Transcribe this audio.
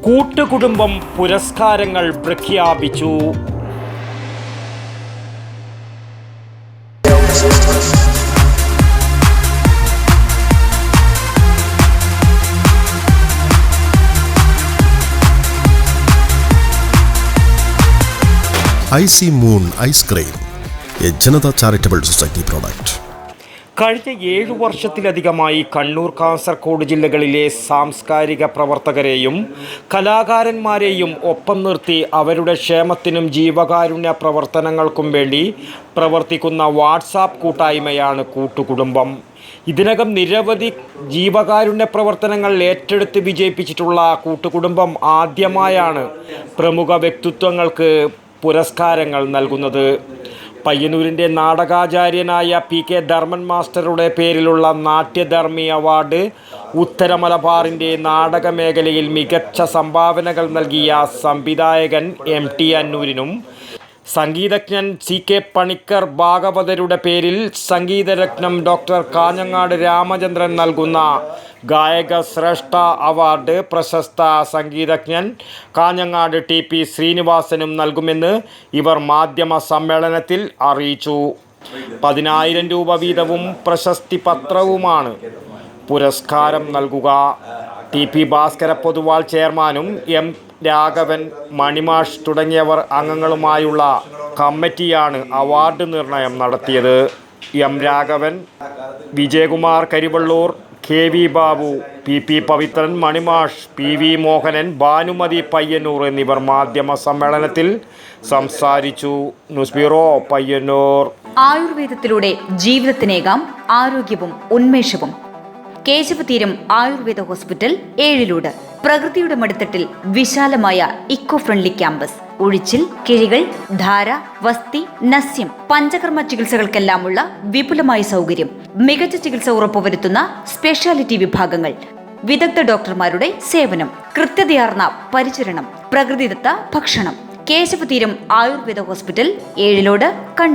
കൂട്ടുകുടുംബം പുരസ്കാരങ്ങൾ പ്രഖ്യാപിച്ചു. Icy Moon ice cream, A Janata charitable society product. കഴിഞ്ഞ 7 വർഷത്തിലധികമായി കണ്ണൂർ, കാസർഗോഡ് ജില്ലകളിലെ സാംസ്കാരിക പ്രവർത്തകരെയും കലാകാരന്മാരെയും ഒപ്പം നിർത്തി അവരുടെ ക്ഷേമത്തിനും ജീവകാരുണ്യ പ്രവർത്തനങ്ങൾക്കും വേണ്ടി പ്രവർത്തിക്കുന്ന വാട്സാപ്പ് കൂട്ടായ്മയാണ് കൂട്ടുകുടുംബം. ഇതിനകം നിരവധി ജീവകാരുണ്യ പ്രവർത്തനങ്ങൾ ഏറ്റെടുത്ത് വിജയിപ്പിച്ചിട്ടുള്ള കൂട്ടുകുടുംബം ആദ്യമായാണ് പ്രമുഖ വ്യക്തിത്വങ്ങൾക്ക് പുരസ്കാരങ്ങൾ നൽകുന്നത്. പയ്യന്നൂരിൻ്റെ നാടകാചാര്യനായ PK ധർമ്മൻ മാസ്റ്ററുടെ പേരിലുള്ള നാട്യധർമ്മി അവാർഡ്, ഉത്തര മലബാറിൻ്റെ നാടക മേഖലയിൽ മികച്ച സംഭാവനകൾ നൽകിയ സംവിധായകൻ MT അന്നൂരിനും സംഗീതജ്ഞൻ CK പണിക്കർ ഭാഗവതരുടെ പേരിൽ സംഗീതരത്നം ഡോക്ടർ കാഞ്ഞങ്ങാട് രാമചന്ദ്രൻ നൽകുന്ന ഗായക ശ്രേഷ്ഠ അവാർഡ് പ്രശസ്ത സംഗീതജ്ഞൻ കാഞ്ഞങ്ങാട് TP ശ്രീനിവാസനും നൽകുമെന്ന് ഇവർ മാധ്യമ സമ്മേളനത്തിൽ അറിയിച്ചു. 10,000 രൂപ വീതവും പ്രശസ്തി പത്രവുമാണ് പുരസ്കാരം നൽകുക. TP ഭാസ്കര പൊതുവാൾ ചെയർമാനും M രാഘവൻ, മണിമാഷ് തുടങ്ങിയവർ അംഗങ്ങളുമായുള്ള കമ്മിറ്റിയാണ് അവാർഡ് നിർണയം നടത്തിയത്. M Raghavan, Vijayakumar Karivellur, KV Babu, PP Pavithran, മണിമാഷ്, PV Mohanan, Bhanumathi Payyanur എന്നിവർ മാധ്യമ സമ്മേളനത്തിൽ സംസാരിച്ചു. News bureau, Payyanur. ആയുർവേദത്തിലൂടെ ജീവിതത്തിനേകാം ആരോഗ്യവും ഉന്മേഷവും. കേശവതീരം ആയുർവേദ ഹോസ്പിറ്റൽ, ഏഴിലൂട്. പ്രകൃതിയുടെ മടിത്തട്ടിൽ വിശാലമായ ഇക്കോ ഫ്രണ്ട്ലി ക്യാമ്പസ്. ഒഴിച്ചിൽ, കിഴികൾ, ധാര, വസ്തി, നസ്യം, പഞ്ചകർമ്മ ചികിത്സകൾക്കെല്ലാമുള്ള വിപുലമായ സൗകര്യം. മികച്ച ചികിത്സ ഉറപ്പുവരുത്തുന്ന സ്പെഷ്യാലിറ്റി വിഭാഗങ്ങൾ, വിദഗ്ധ ഡോക്ടർമാരുടെ സേവനം, കൃത്യതയാർന്ന പരിചരണം, പ്രകൃതിദത്ത ഭക്ഷണം. കേശവതീരം ആയുർവേദ ഹോസ്പിറ്റൽ, ഏഴിലോട്, കണ്ണൂർ.